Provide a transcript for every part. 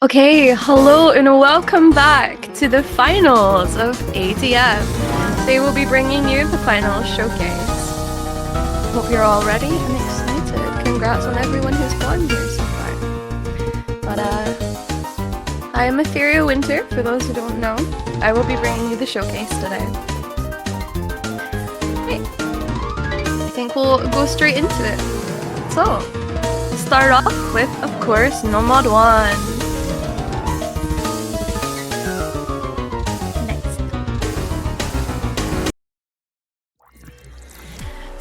Okay, hello and welcome back to the finals of ATF. Today we'll be bringing you the final showcase. Hope you're all ready and excited. Congrats on everyone who's won here so far. But I am Etheria Winter, for those who don't know. I will be bringing you the showcase today. Okay. I think we'll go straight into it. So, start off with, of course, No Mod 1.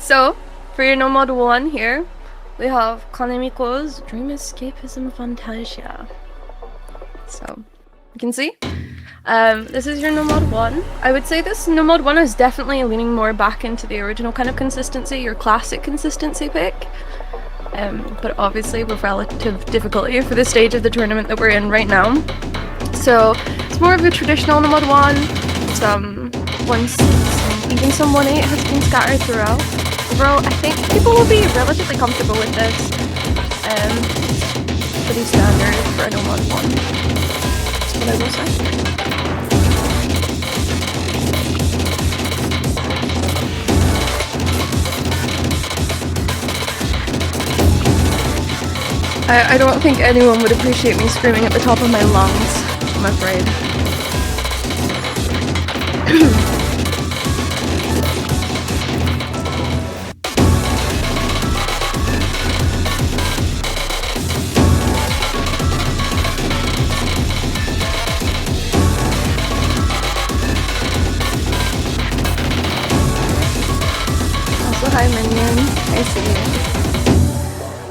So, for your No Mod 1 here, we have Kanemiko's Dream Escapism Fantasia. So, you can see. This is your No Mod 1. I would say this No Mod 1 is definitely leaning more back into the original kind of consistency, your classic consistency pick. But obviously with relative difficulty for the stage of the tournament that we're in right now. So, it's more of a traditional No Mod 1. Even some 1-8 has been scattered throughout. Overall, I think people will be relatively comfortable with this. Pretty standard for a No Mod 1. That's what I will say. I don't think anyone would appreciate me screaming at the top of my lungs, I'm afraid. Also, hi Minion, I see you.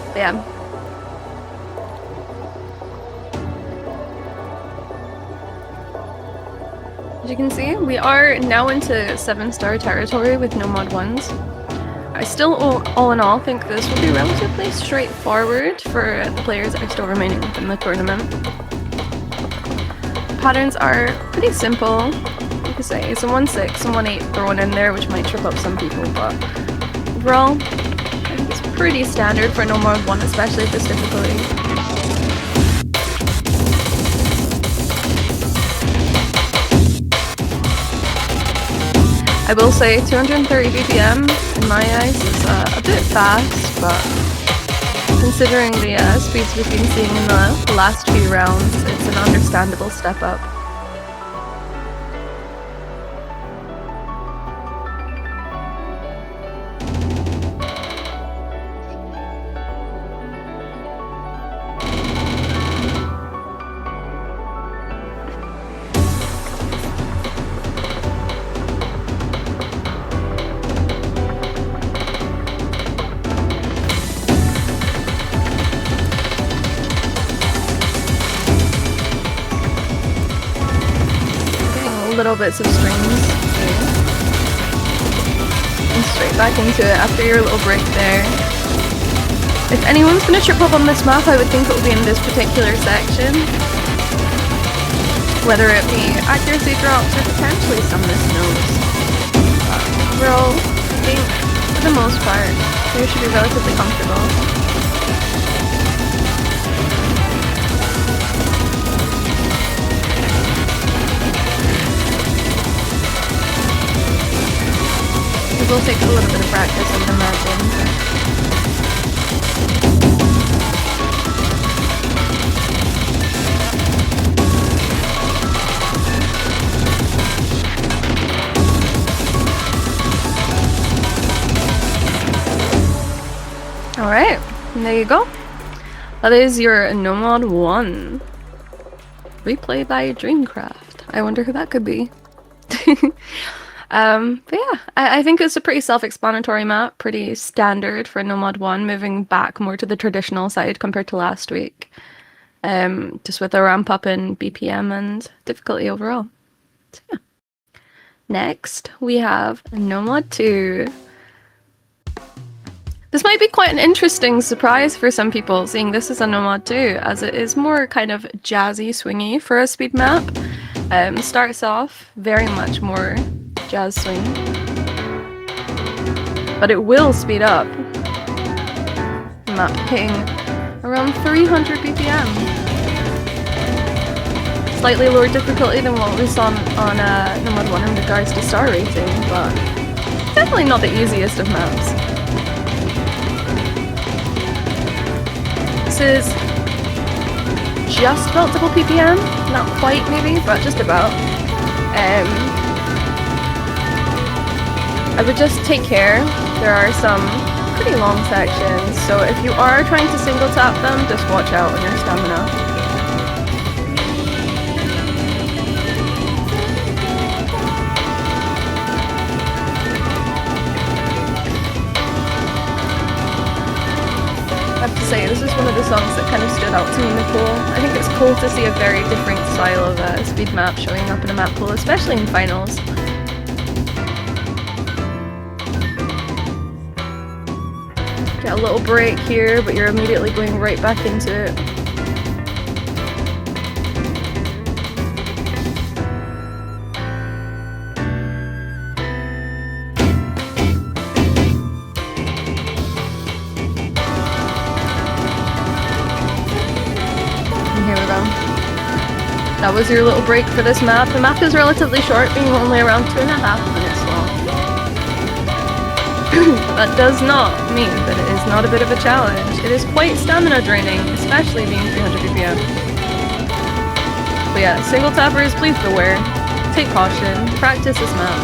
But yeah. As you can see, we are now into 7-star territory with No Mod 1s. I still, all in all, think this will be relatively straightforward for the players that are still remaining within the tournament. Patterns are pretty simple. Like I say, some 1-6, some 1-8 thrown in there, which might trip up some people, but overall, I think it's pretty standard for No Mod 1, especially at this difficulty. I will say 230 BPM in my eyes is a bit fast, but considering the speeds we've been seeing in the last few rounds, it's an understandable step up. Little bits of strings and straight back into it after your little break there. If anyone's gonna trip up on this map, I would think it will be in this particular section, whether it be accuracy drops or potentially some misnotes. Overall, I think for the most part you should be relatively comfortable. It will take a little bit of practice, I would imagine. Alright, there you go. That is your No Mod 1. Replay by Dreamcraft. I wonder who that could be. But yeah, I think it's a pretty self-explanatory map, pretty standard for No Mod 1, moving back more to the traditional side compared to last week. Just with a ramp up in BPM and difficulty overall. So yeah. Next, we have No Mod 2. This might be quite an interesting surprise for some people, seeing this as a No Mod 2, as it is more kind of jazzy, swingy for a speed map. Starts off very much more jazz swing, but it will speed up. Map hitting around 300 BPM. slightly lower difficulty than what we saw on Nomad 1 in regards to star rating, but definitely not the easiest of maps. This is just about double PPM, not quite maybe, but just about. I would just take care. There are some pretty long sections, so if you are trying to single tap them, just watch out on your stamina. I have to say, this is one of the songs that kind of stood out to me in the pool. I think it's cool to see a very different style of speed map showing up in a map pool, especially in finals. Get a little break here, but you're immediately going right back into it. That was your little break for this map. The map is relatively short, being only around 2.5 minutes long. That does not mean that it is not a bit of a challenge. It is quite stamina draining, especially being 300 BPM. But yeah, single tappers, please beware. Take caution. Practice this map.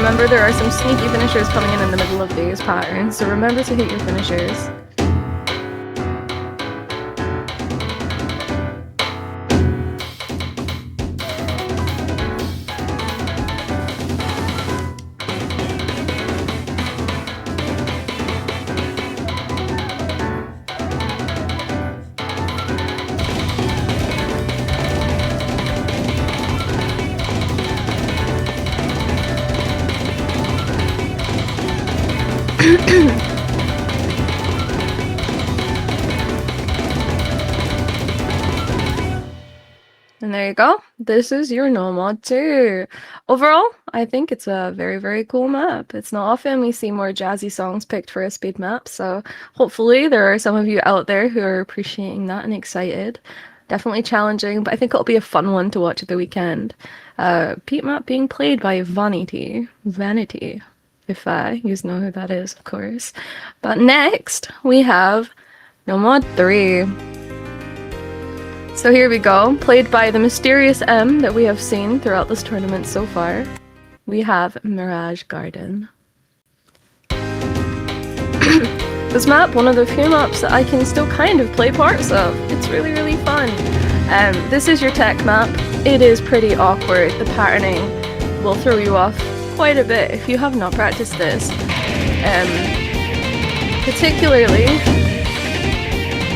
Remember, there are some sneaky finishers coming in the middle of these patterns, so remember to hit your finishers. And there you go. This is your No Mod 2. Overall, I think it's a very, very cool map. It's not often we see more jazzy songs picked for a speed map, so hopefully there are some of you out there who are appreciating that and excited. Definitely challenging, but I think it'll be a fun one to watch at the weekend. Beat map being played by Vanity, if you know who that is, of course. But next, we have No Mod 3. So here we go, played by the mysterious M that we have seen throughout this tournament so far. We have Mirage Garden. This map, one of the few maps that I can still kind of play parts of. It's really, really fun. This is your tech map. It is pretty awkward. The patterning will throw you off quite a bit if you have not practiced this. Particularly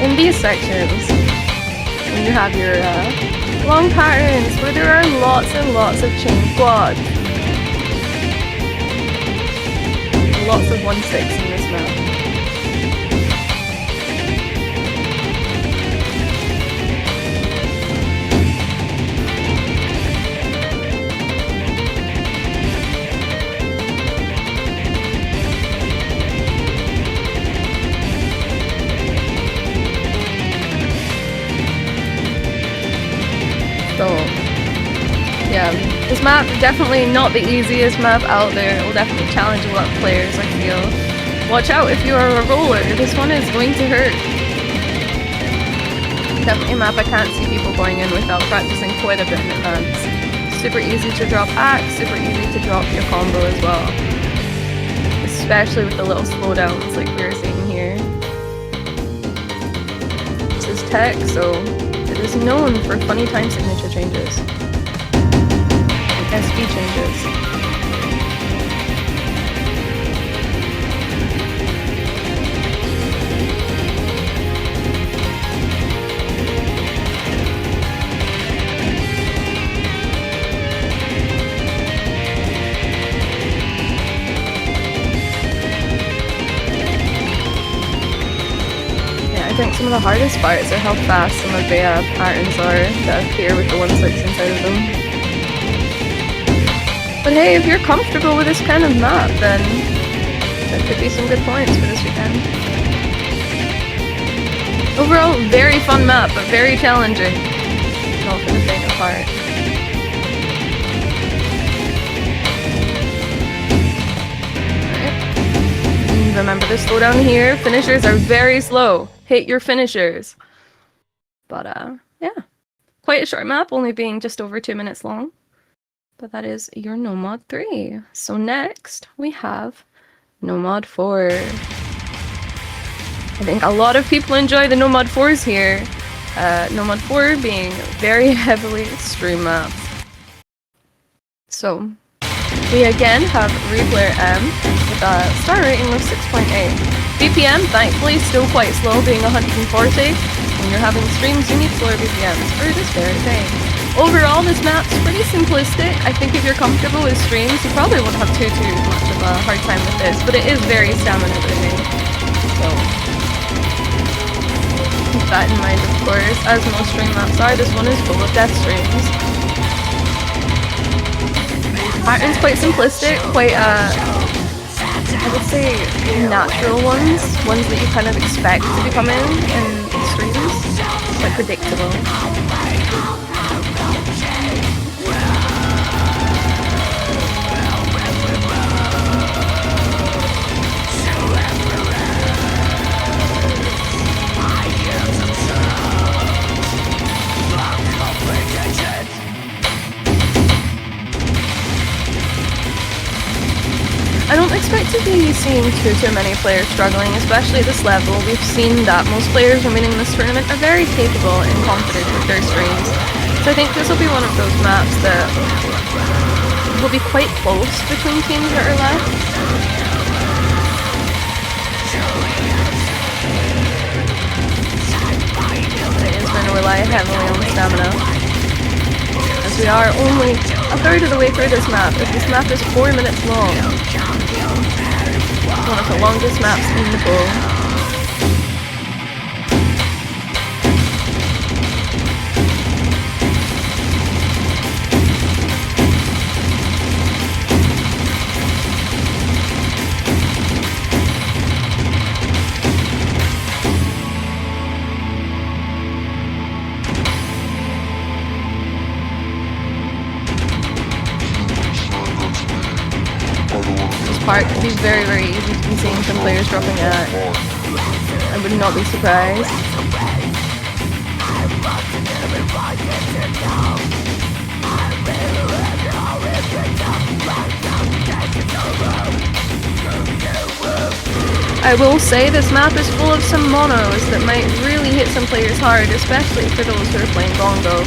in these sections. When you have your long patterns where there are lots and lots of chain quads. Lots of 1/6 in this map. So, yeah, this map definitely not the easiest map out there. It will definitely challenge a lot of players, I feel. Watch out if you are a roller, this one is going to hurt. Definitely a map I can't see people going in without practicing quite a bit in advance. Super easy to drop axe, super easy to drop your combo as well. Especially with the little slowdowns like we were seeing here. This is tech, so it is known for funny time signature changes and SP changes. I think some of the hardest parts are how fast some of the patterns are that appear with the 1/6 inside of them. But hey, if you're comfortable with this kind of map, then there could be some good points for this weekend. Overall, very fun map, but very challenging. Not for the faint of heart. Right. Remember to slow down here. Finishers are very slow. Hit your finishers. But yeah. Quite a short map, only being just over 2 minutes long. But that is your Nomad 3. So next, we have Nomad 4. I think a lot of people enjoy the Nomad 4s here. Nomad 4 being very heavily stream maps. So, we again have Replayer M with a star rating of 6.8. BPM, thankfully, still quite slow, being 140. When you're having streams, you need slower BPMs for this very thing. Overall, this map's pretty simplistic. I think if you're comfortable with streams, you probably won't have too much of a hard time with this, but it is very stamina draining. So, keep that in mind, of course. As most stream maps are, this one is full of death streams. Pattern's quite simplistic, quite, I would say, natural ones that you kind of expect to be coming in streams. Quite predictable. I don't expect to be seeing too many players struggling, especially at this level. We've seen that most players remaining in this tournament are very capable and confident with their streams. So I think this will be one of those maps that will be quite close between teams that are left. It is going to rely heavily on stamina, as we are only a third of the way through this map. If this map is 4 minutes long, one of the longest maps in the bowl. Part could be very easy to be seeing some players dropping at. I would not be surprised. I will say this map is full of some monos that might really hit some players hard, especially for those who are playing bongo.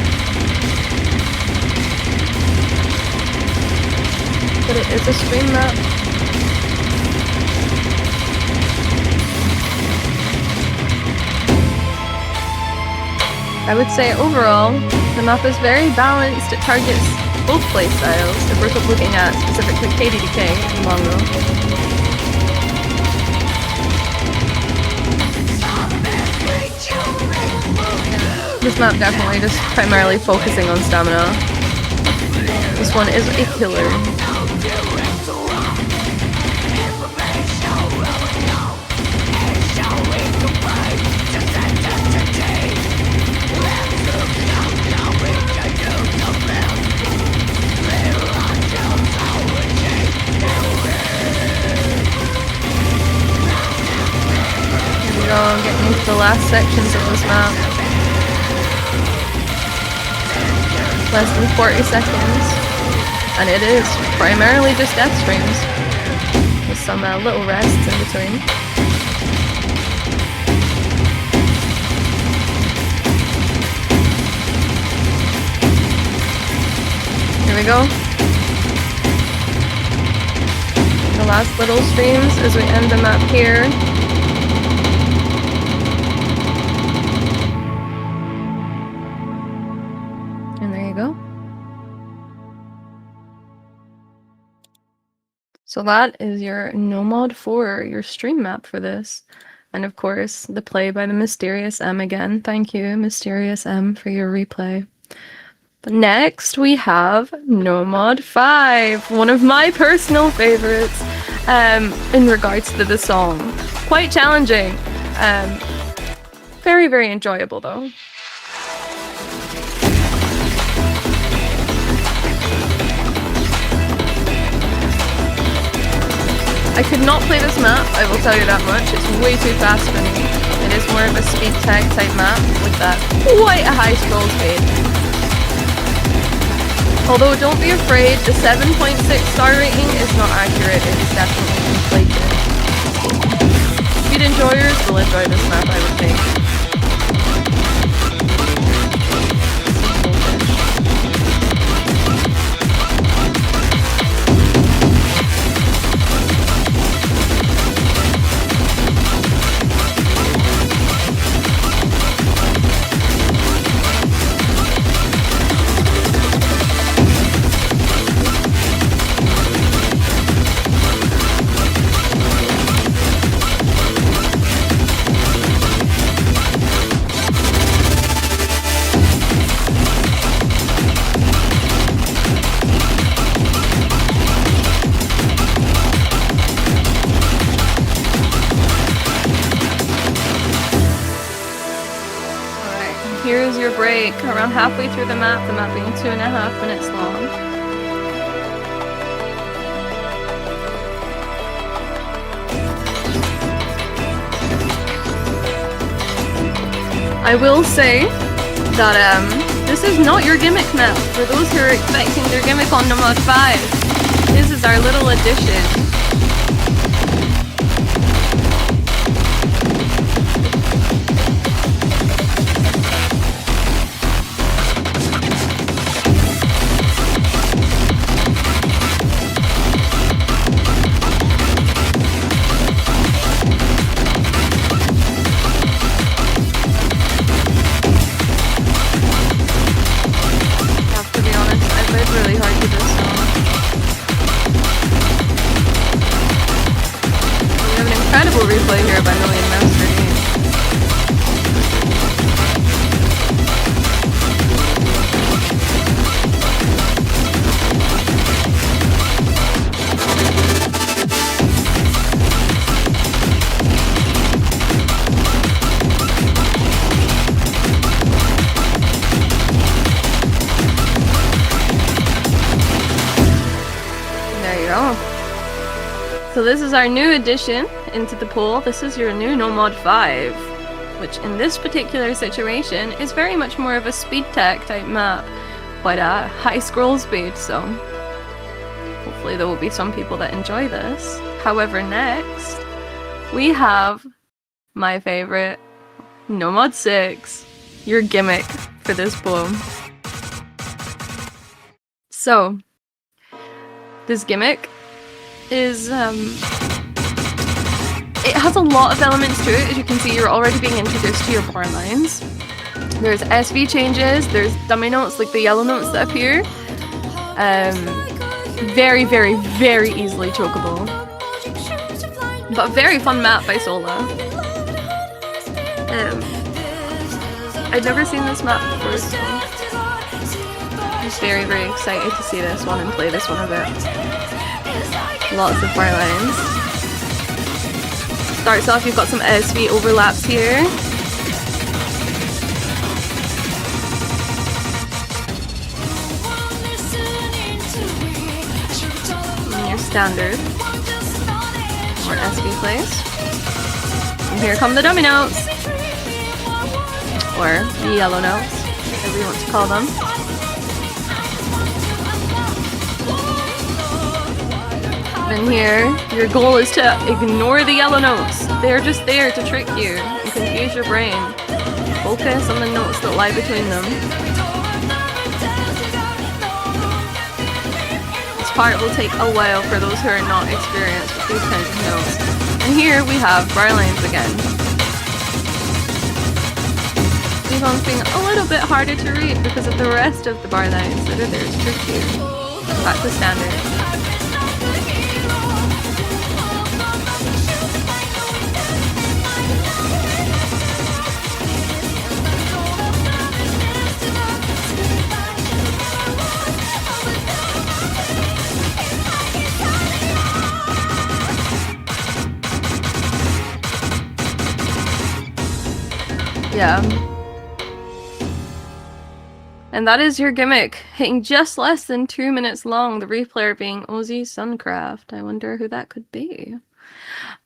But it is a stream map. I would say overall, the map is very balanced. It targets both playstyles, if we're looking at specifically KDDK and Mongo. This map definitely just primarily focusing on stamina. This one is a killer. Getting into the last sections of this map. Less than 40 seconds. And it is primarily just death streams, with some little rests in between. Here we go. The last little streams as we end the map here. So that is your Nomad 4, your stream map for this. And of course, the play by the Mysterious M again. Thank you, Mysterious M, for your replay. But next, we have Nomad 5, one of my personal favorites in regards to the song. Quite challenging. Very, very enjoyable though. I could not play this map, I will tell you that much. It's way too fast for me. It is more of a speed tag type map with that quite a high scroll speed. Although don't be afraid, the 7.6 star rating is not accurate, it is definitely inflated. Speed enjoyers will enjoy this map, I would think. Here's your break, around halfway through the map being 2.5 minutes long. I will say that this is not your gimmick map, for those who are expecting their gimmick on the mod 5. This is our little addition. Really hard to this song. We have an incredible replay here by Million Master Games. So this is our new addition into the pool. This is your new No Mod 5, which in this particular situation is very much more of a speed tag type map, quite a high scroll speed, so hopefully there will be some people that enjoy this. However, next we have my favorite, No Mod 6, your gimmick for this pool. So this gimmick is, it has a lot of elements to it. As you can see, you're already being introduced to your bar lines. There's SV changes, there's dummy notes like the yellow notes that appear. Very, very, very easily chokeable. But very fun map by Sola. I'd never seen this map before, so I'm just very, very excited to see this one and play this one a bit. Lots of bar lines. Starts off, you've got some SV overlaps here. And your standard or SV plays. And here come the dummy notes. Or the yellow notes, whatever you want to call them. And here, your goal is to ignore the yellow notes. They're just there to trick you and confuse your brain. Focus on the notes that lie between them. This part will take a while for those who are not experienced with these kinds of notes. And here we have bar lines again. These ones being a little bit harder to read because of the rest of the bar lines that are there to trick you. Back to standard. Yeah. And that is your gimmick, hitting just less than 2 minutes long, the replayer being Ozzy Suncraft. I wonder who that could be.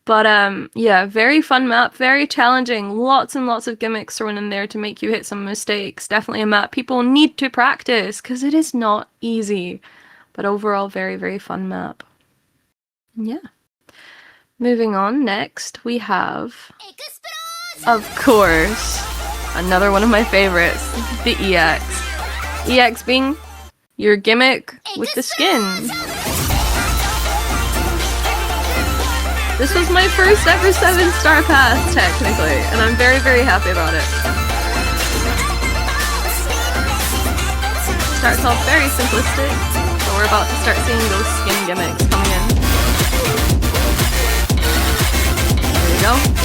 But yeah, very fun map, very challenging, lots and lots of gimmicks thrown in there to make you hit some mistakes. Definitely a map people need to practice, because it is not easy. But overall, very, very fun map. Yeah. Moving on, next we have, of course, another one of my favorites, the EX. EX being your gimmick with the skin. This was my first ever 7-star pass, technically, and I'm very, very happy about it. Starts off very simplistic, so we're about to start seeing those skin gimmicks coming in. There we go.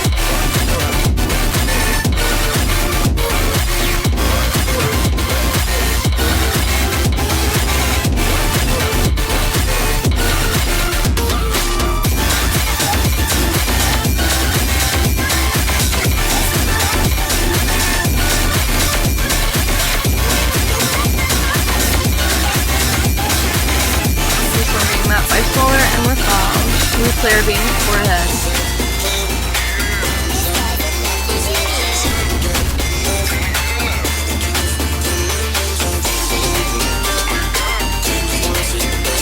By solar and we're foul. New player being forehead.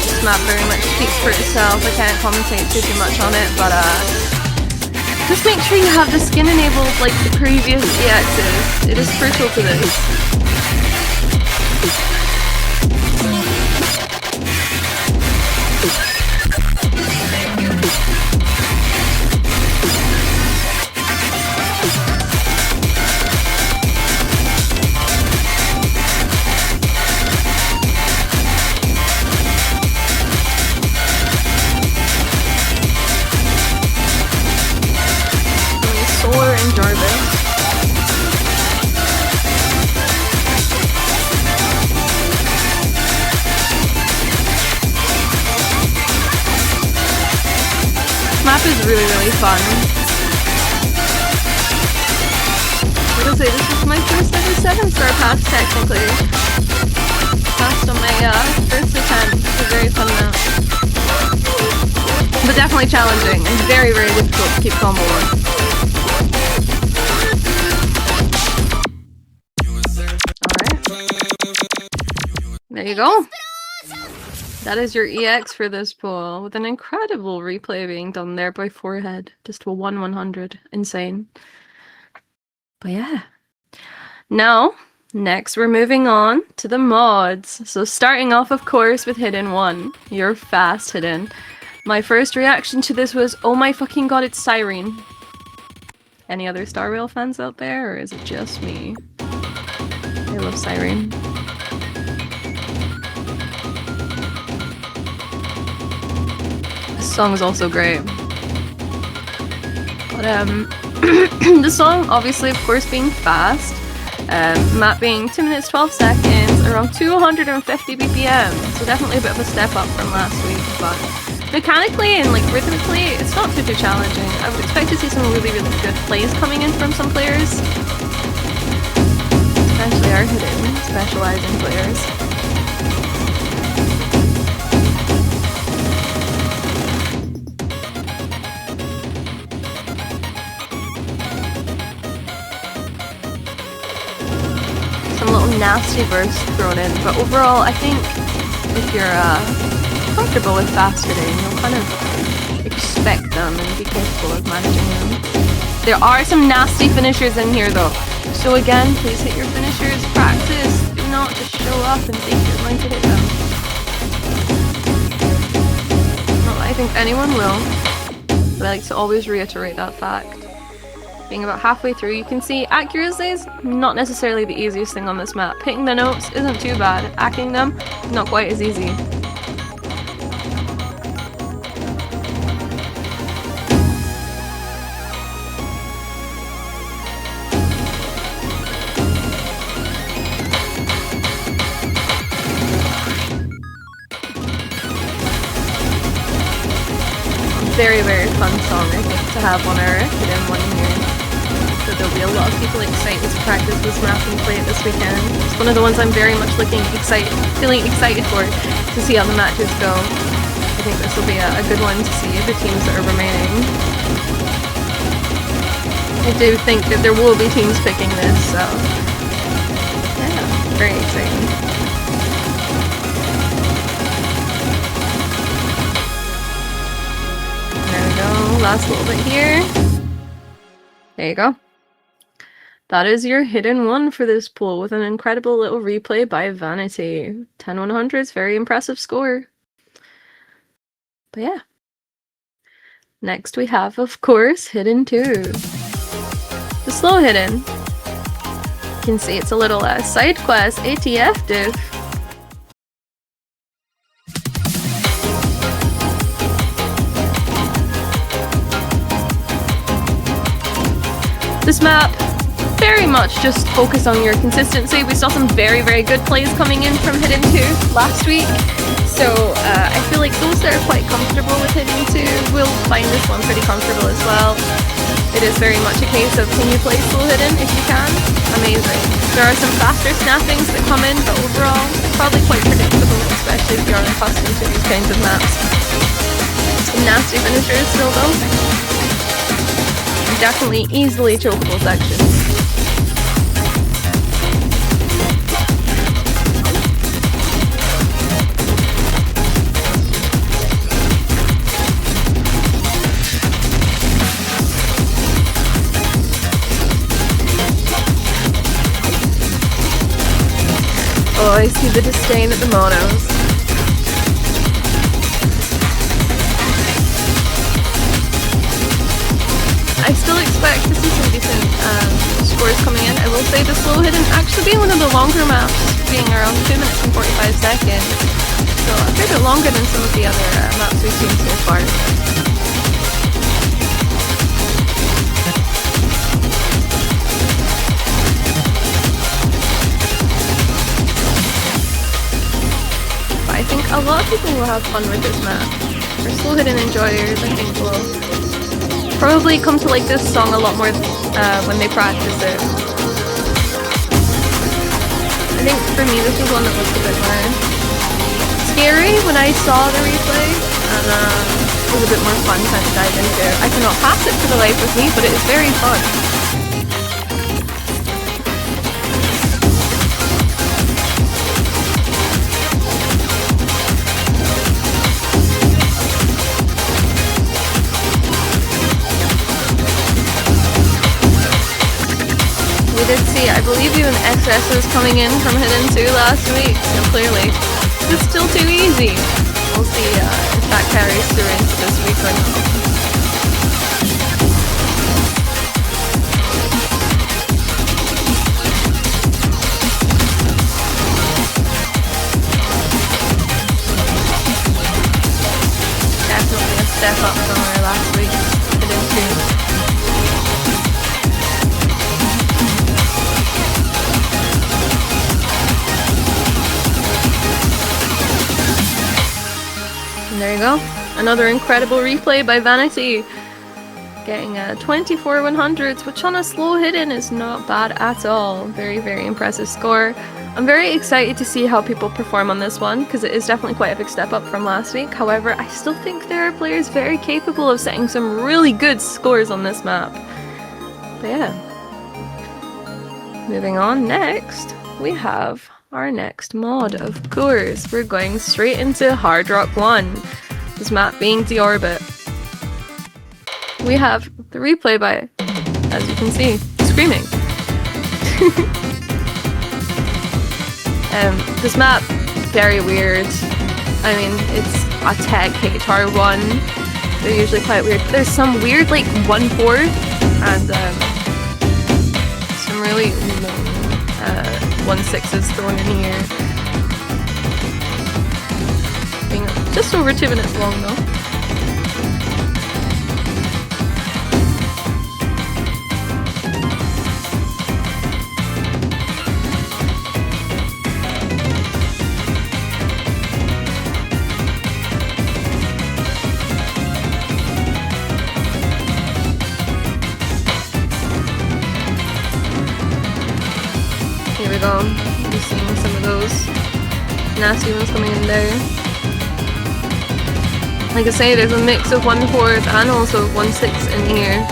This map very much speaks for itself. I can't commentate too much on it, but just make sure you have the skin enabled like the previous EXs. It is crucial to this. Solar and Jarvis. This map is really, really fun. I will say this is my first ever 7-star pass, technically. Passed on my first attempt. It's a very fun map. But definitely challenging and very, very difficult to keep combo with. There you go. That is your EX for this pool, with an incredible replay being done there by Forehead. Just to a 1/100. Insane. But yeah. Now, next we're moving on to the mods. So starting off, of course, with Hidden 1. Your fast Hidden. My first reaction to this was, oh my fucking god, it's Cyrene. Any other Star Rail fans out there, or is it just me? I love Cyrene. This song is also great. But the song, obviously, of course, being fast, map being 2 minutes 12 seconds, around 250 BPM, so definitely a bit of a step up from last week, but mechanically and like rhythmically, it's not too challenging. I would expect to see some really, really good plays coming in from some players, especially our hidden, specializing players. Some little nasty bursts thrown in, but overall, I think if you're comfortable with fast hitting, you'll kind of expect them and be capable of managing them. There are some nasty finishers in here though, so again, please hit your finishers, practice, do not just show up and think you're going to hit them. Not that I think anyone will, but I like to always reiterate that fact. Being about halfway through, you can see accuracy is not necessarily the easiest thing on this map. Hitting the notes isn't too bad, acting them, not quite as easy. Very, very fun song, I think, to have on our hidden one here. So there'll be a lot of people excited to practice this map and play it this weekend. It's one of the ones I'm very much feeling excited for to see how the matches go. I think this will be a good one to see the teams that are remaining. I do think that there will be teams picking this, so yeah, very exciting. There we go, last little bit here. There you go. That is your hidden one for this pool with an incredible little replay by Vanity. 10-100s, very impressive score. But yeah. Next we have, of course, Hidden 2. The slow hidden. You can see it's a little side quest, ATF div. This map, very much just focus on your consistency. We saw some very, very good plays coming in from Hidden 2 last week. So I feel like those that are quite comfortable with Hidden 2 will find this one pretty comfortable as well. It is very much a case of, can you play slow hidden? If you can, amazing. There are some faster snappings that come in, but overall, probably quite predictable, especially if you're accustomed to these kinds of maps. Some nasty finishers still though. Definitely easily chokeable sections. Oh, I see the disdain at the monos. I still expect to see some decent scores coming in. I will say the slow hidden actually being one of the longer maps, being around 2 minutes and 45 seconds. So a fair bit longer than some of the other maps we've seen so far. But I think a lot of people will have fun with this map. For slow hidden enjoyers, I think will probably come to like this song a lot more when they practice it. I think for me this was one that looked a bit more scary when I saw the replay, and it was a bit more fun to dive into. I cannot pass it for the life of me, but it is very fun. We did see, I believe, even SS was coming in from Hidden 2 last week, so clearly it's still too easy. We'll see if that carries through into this week or not. Definitely a step up from our last week, Hidden 2. And there you go, another incredible replay by Vanity. Getting a 24-100s, which on a slow hidden is not bad at all. Very, very impressive score. I'm very excited to see how people perform on this one, because it is definitely quite a big step up from last week. However, I still think there are players very capable of setting some really good scores on this map. But yeah. Moving on, next, we have our next mod, of course. We're going straight into Hard Rock 1, this map being Deorbit. We have the replay by, as you can see, Screaming. This map, very weird. I mean, it's a tech HR1. They're usually quite weird. There's some weird, like, 1/4 and some really 1/6s thrown in here. Being just over 2 minutes long though. go. Just seeing some of those nasty ones coming in there. Like I say, there's a mix of 1/4 and also 1/6 in here.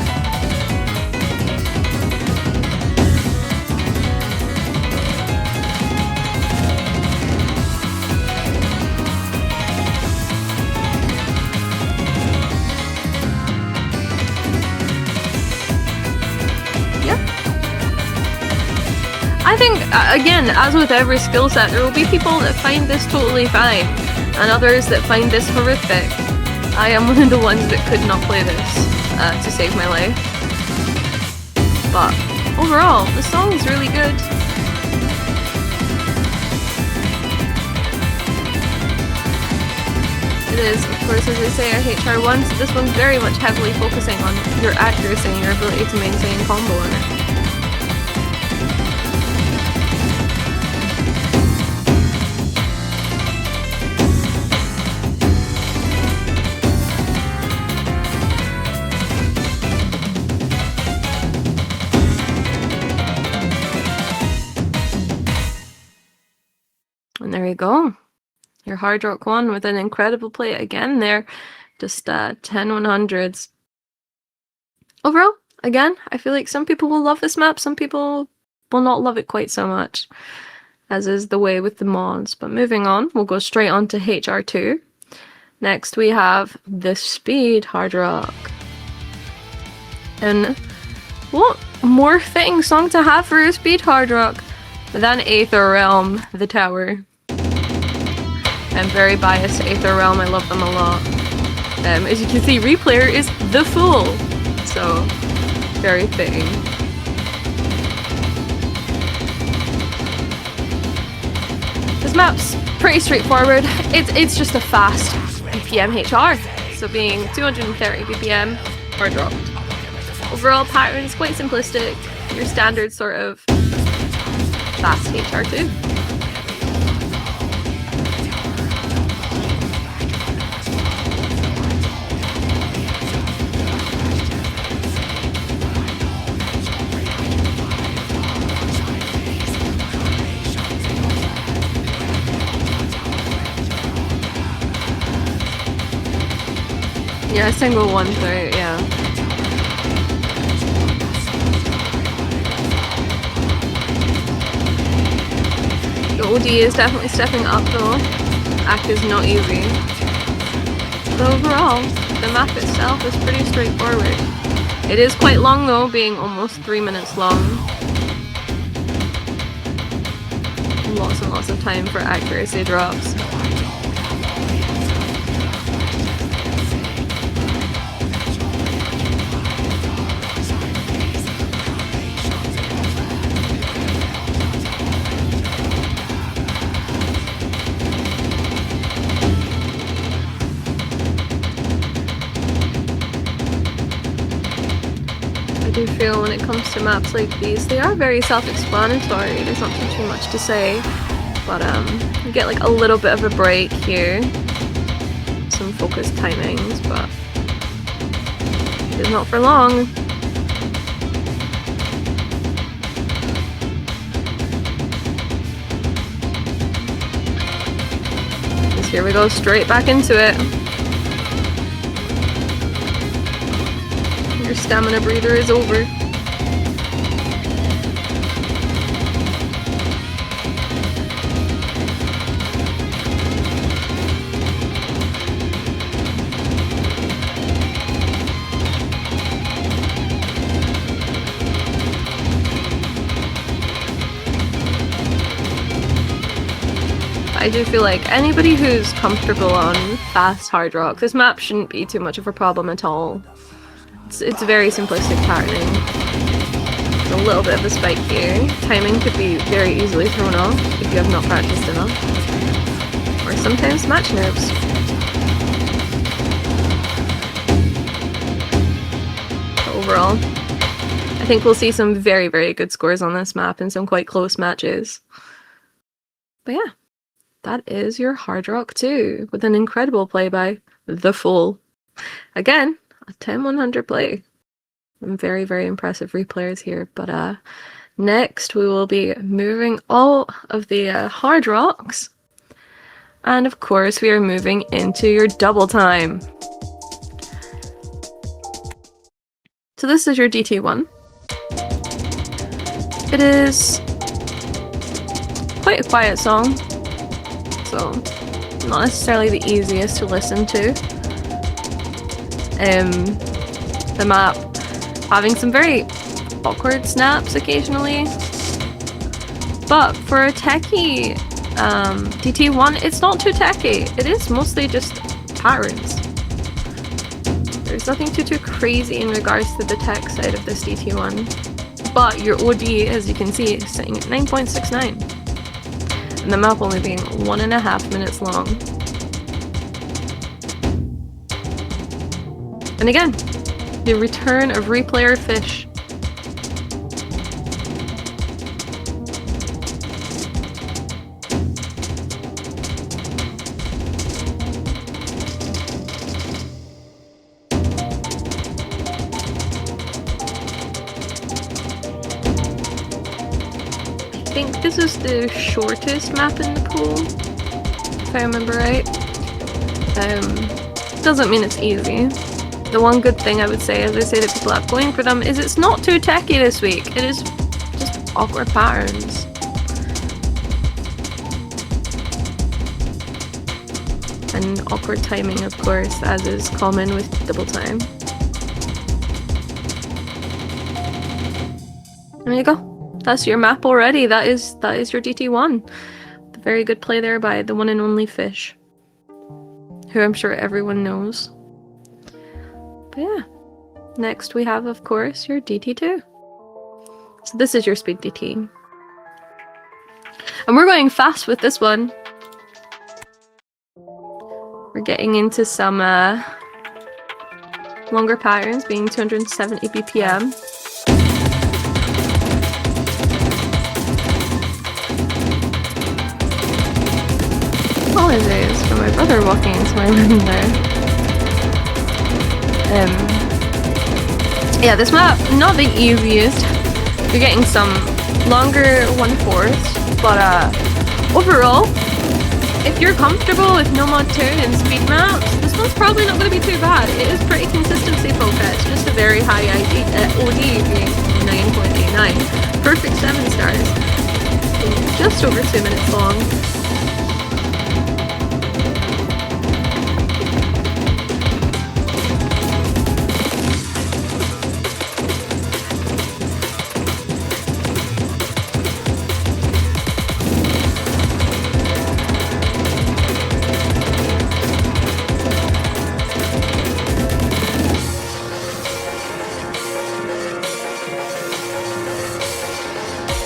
I think, again, as with every skill set, there will be people that find this totally fine, and others that find this horrific. I am one of the ones that could not play this to save my life. But overall, the song is really good. It is, of course, as they say, a HR1, so this one's very much heavily focusing on your accuracy and your ability to maintain combo on it. And there you go. Your Hard Rock 1 with an incredible play again there. Just 10 100s. Overall, again, I feel like some people will love this map, some people will not love it quite so much, as is the way with the mods. But moving on, we'll go straight on to HR2. Next we have the Speed Hard Rock. And what more fitting song to have for a Speed Hard Rock than Aether Realm, the Tower. I'm very biased to Aether Realm, I love them a lot. As you can see, Replayer is the Fool, so very fitting. This map's pretty straightforward. It's just a fast BPM HR, so being 230 BPM hard rock. Overall pattern is quite simplistic, your standard sort of fast HR2. Yeah, single 1/3, yeah. The OD is definitely stepping up though. Act is not easy. But overall, the map itself is pretty straightforward. It is quite long though, being almost 3 minutes long. Lots and lots of time for accuracy drops. I do feel when it comes to maps like these, they are very self-explanatory. There's not too much to say, but you get like a little bit of a break here, some focused timings, but it's not for long. Because here we go, straight back into it. Your stamina breather is over. I do feel like anybody who's comfortable on fast hard rock, this map shouldn't be too much of a problem at all. It's very simplistic patterning. There's a little bit of a spike here. Timing could be very easily thrown off if you have not practiced enough. Or sometimes match nerves. But overall, I think we'll see some very, very good scores on this map and some quite close matches. But yeah, that is your Hard Rock 2 with an incredible play by The Fool. Again, a 10-100 play. Some very, very impressive replayers here, but Next, we will be moving all of the hard rocks. And of course, we are moving into your double time. So this is your DT1. It is quite a quiet song, so not necessarily the easiest to listen to. The map having some very awkward snaps occasionally, but for a techie DT1, it's not too techie. It is mostly just patterns. There's nothing too crazy in regards to the tech side of this DT1, but your OD, as you can see, is sitting at 9.69, and the map only being 1.5 minutes long. And again, the return of replayer fish. I think this is the shortest map in the pool, if I remember right. Doesn't mean it's easy. The one good thing I would say, as I say that people have going for them, is it's not too techy this week. It is just awkward patterns. And awkward timing, of course, as is common with double time. There you go. That's your map already. That is your DT1. A very good play there by the one and only Fish, who I'm sure everyone knows. But yeah, next we have, of course, your DT2. So this is your speed DT. And we're going fast with this one. We're getting into some longer patterns, being 270 BPM. Apologies for my brother walking into my room there. Yeah, this map, not the easiest. You're getting some longer 1/4, but overall, if you're comfortable with no mod 2 and speed maps, this one's probably not going to be too bad. It is pretty consistency focused, just a very high OD being 9.89. Perfect 7 stars. Just over 2 minutes long.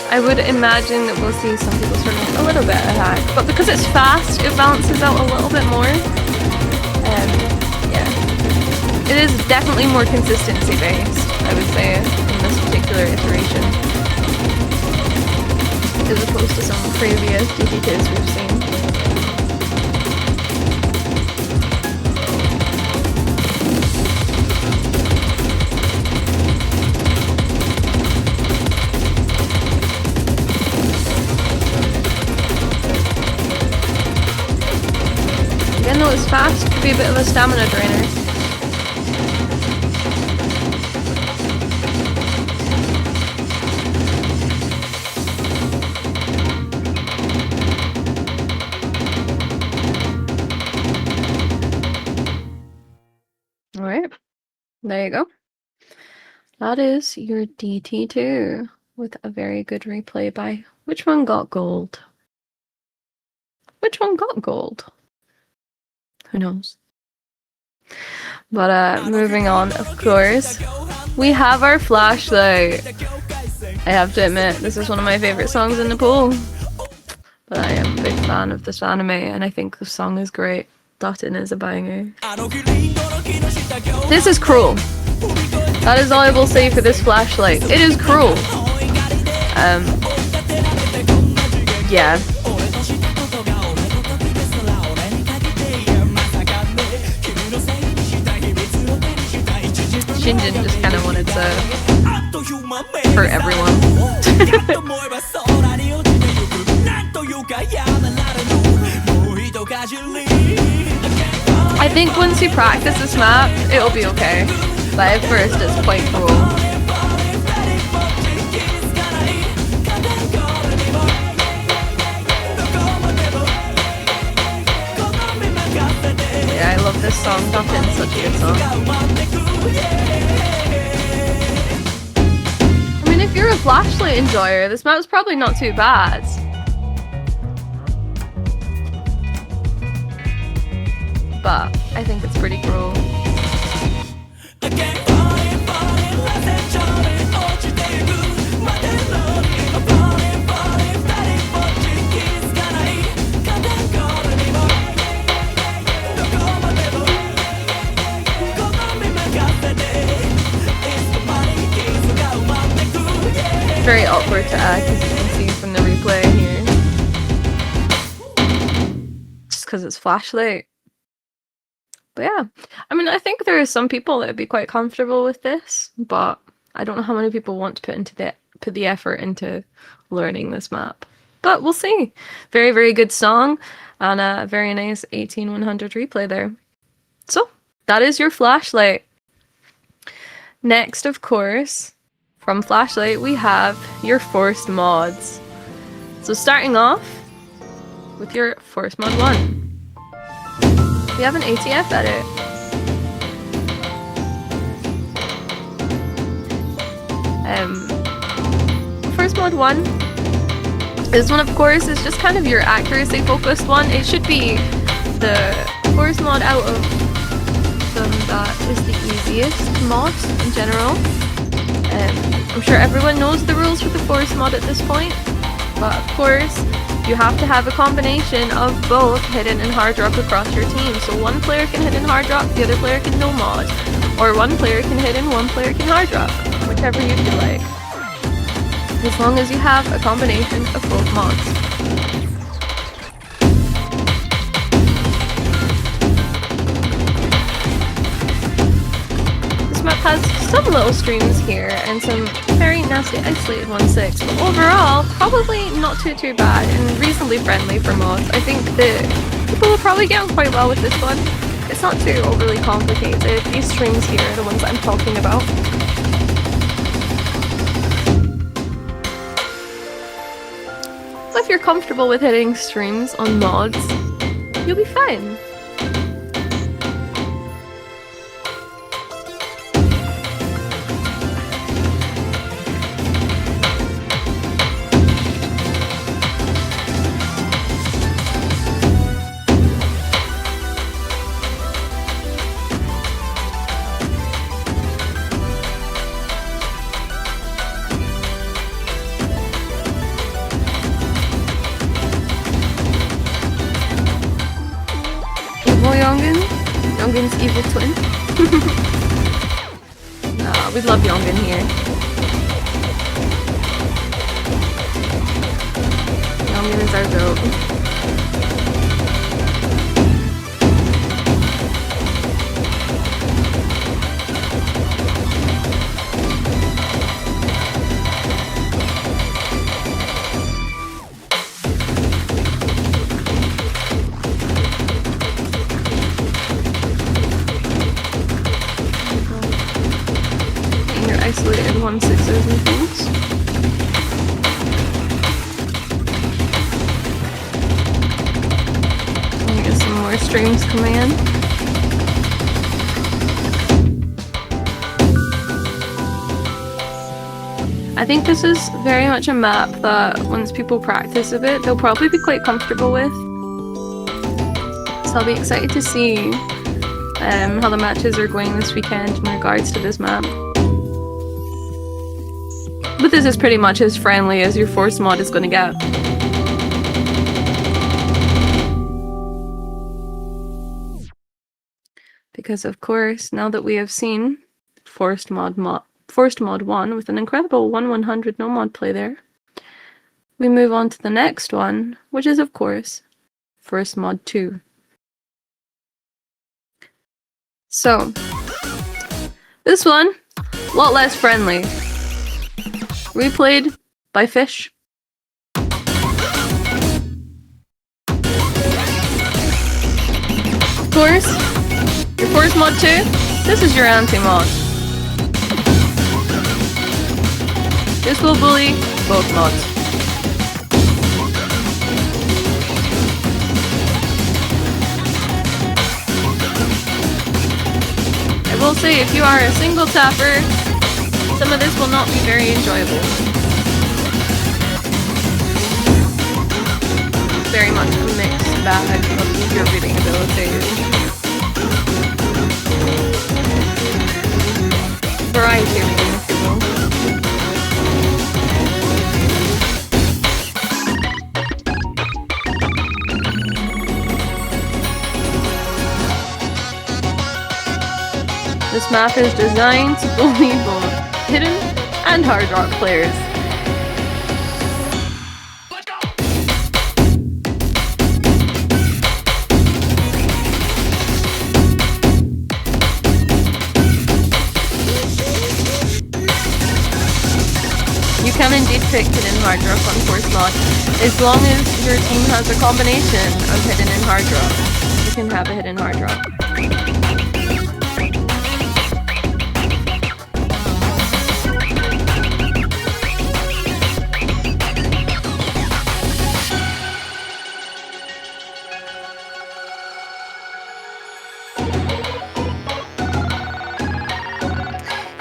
I would imagine that we'll see some people turn off a little bit of lag, but because it's fast, it balances out a little bit more. Yeah. It is definitely more consistency based, I would say, in this particular iteration, as opposed to some previous DT2s we've seen. Even though it's fast, it could be a bit of a stamina drainer. Alright, there you go. That is your DT2 with a very good replay by which one got gold? Which one got gold? Who knows? But moving on, of course, we have our flashlight. I have to admit, this is one of my favorite songs in the pool. But I am a big fan of this anime, and I think the song is great. Datin is a banger. This is cruel. That is all I will say for this flashlight. It is cruel. Yeah. Shinjin just kind of wanted to hurt everyone. think once you practice this map, it'll be okay. But at first, it's quite cool. Yeah, I love this song. Duncan's such a good song. I mean, if you're a flashlight enjoyer, this map's probably not too bad. But I think it's pretty cool. Very awkward to act, as you can see from the replay here. Just because it's flashlight. But yeah, I mean, I think there are some people that would be quite comfortable with this, but I don't know how many people want to put the effort into learning this map. But we'll see. Very, very good song, and a very nice 18100 replay there. So that is your flashlight. Next, of course, from flashlight, we have your forced mods. So starting off with your forced mod 1. We have an ATF edit. Forced mod 1. This one, of course, is just kind of your accuracy focused one. It should be the forced mod out of them that is the easiest mod in general. I'm sure everyone knows the rules for the forced mod at this point, but of course, you have to have a combination of both hidden and hard drop across your team. So one player can hidden hard drop, the other player can no mod. Or one player can hidden, one player can hard drop. Whichever you feel like. As long as you have a combination of both mods. This map has some little streams here and some very nasty isolated 1-6, but overall, probably not too bad and reasonably friendly for mods. I think that people will probably get on quite well with this one. It's not too overly complicated. These streams here are the ones I'm talking about. So if you're comfortable with hitting streams on mods, you'll be fine. Yongin's evil twin. Nah, we love Yongin here. Yongin is our goat. Isolated 1-6s and things. Let me get some more streams coming in. I think this is very much a map that once people practice a bit, they'll probably be quite comfortable with. So I'll be excited to see how the matches are going this weekend in regards to this map. But this is pretty much as friendly as your forced mod is going to get. Because of course, now that we have seen forced mod 1 with an incredible 1-100 no mod play there, we move on to the next one, which is of course forced mod 2. So, this one, a lot less friendly. Replayed by Fish. Of course, Your Force Mod 2, this is your anti-mod. This will bully both mods. I will say, if you are a single tapper, some of this will not be very enjoyable. Very much a mixed bag of your reading abilities. Variety of reading, if you will. This map is designed to bully both hidden and hard rock players. You can indeed pick hidden hard rock on Force Mod, as long as your team has a combination of hidden and hard rock. You can have a hidden hard rock.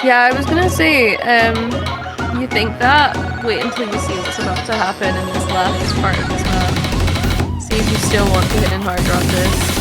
Yeah, I was gonna say, you think that? Wait until you see what's about to happen in this last part of this map. See if you still want to hit in hard rock this.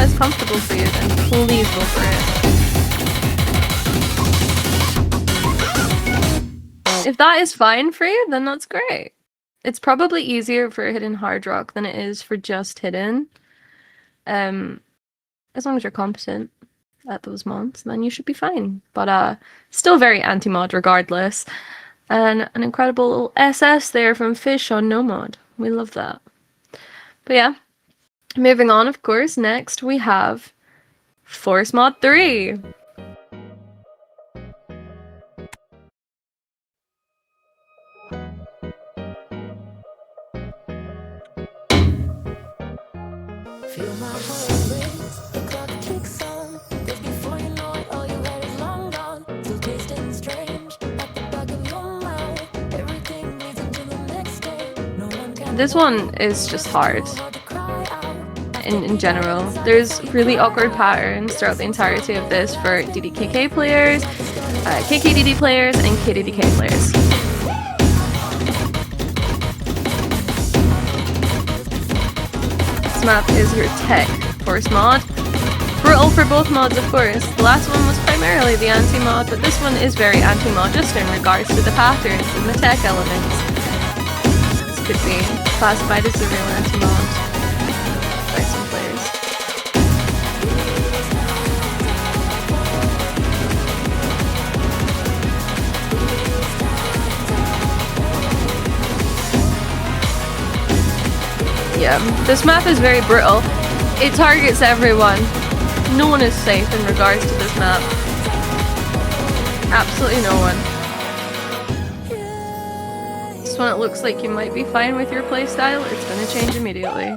Is comfortable for you, then please go for it. If that is fine for you, then that's great. It's probably easier for hidden hard rock than it is for just hidden. As long as you're competent at those mods, then you should be fine. But still very anti-mod regardless. And an incredible little SS there from Fish on no mod. We love that. But yeah. Moving on, of course, next we have Force Mod 3. Feel my heart race, the clock kicks on. Just before you know it, all you had is long gone. Still tasting strange, at the back of your mouth. Everything leads into the next day. No one can. This one is just hard. In general, there's really awkward patterns throughout the entirety of this for DDKK players, KKDD players, and KDDK players. This map is your tech Force Mod. Brutal for both mods, of course. The last one was primarily the anti-mod, but this one is very anti-mod just in regards to the patterns and the tech elements. This could be classified as a real anti-mod. By some players. Yeah, this map is very brutal. It targets everyone. No one is safe in regards to this map. Absolutely no one. This one, it looks like you might be fine with your playstyle. It's gonna change immediately.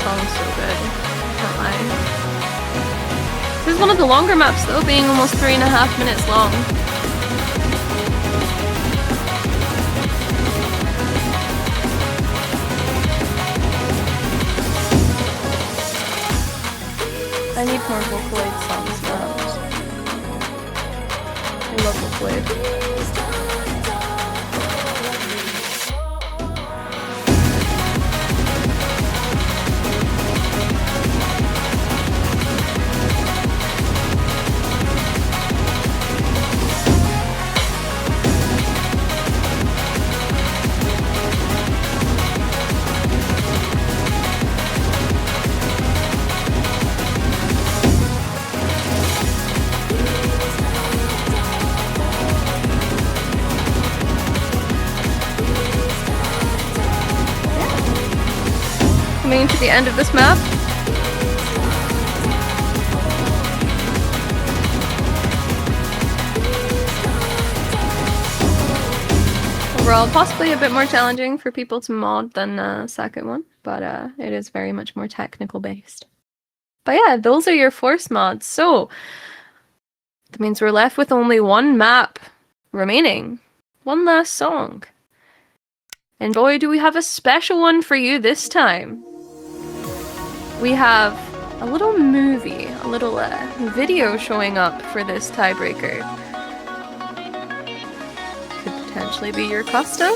song's so good. Can't lie. This is one of the longer maps though, being almost 3.5 minutes long. I need more Vocaloid songs now. I love Vocaloid. Coming to the end of this map. Overall, possibly a bit more challenging for people to mod than the second one, but it is very much more technical based. But yeah, those are your force mods. So that means we're left with only one map remaining. One last song. And boy, do we have a special one for you this time. We have a little movie, a little video showing up for this tiebreaker. Could potentially be your custom.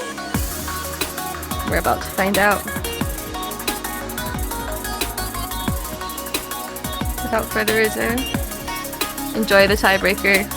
We're about to find out. Without further ado, enjoy the tiebreaker.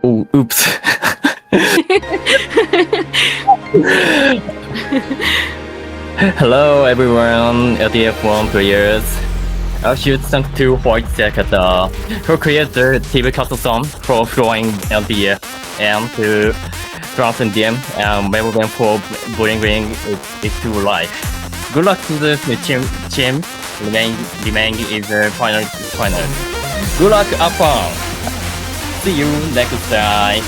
Oh, oops. Hello everyone, ATF 1 players. A huge thank to White Sector, who created the TV custom for flowing LDF and to transcend them and enable them for bringing it to life. Good luck to the team remaining is the final. Good luck, have fun. See you next time.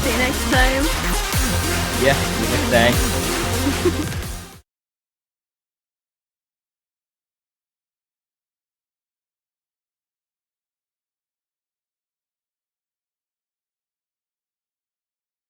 See you next time. Yeah, see you next time.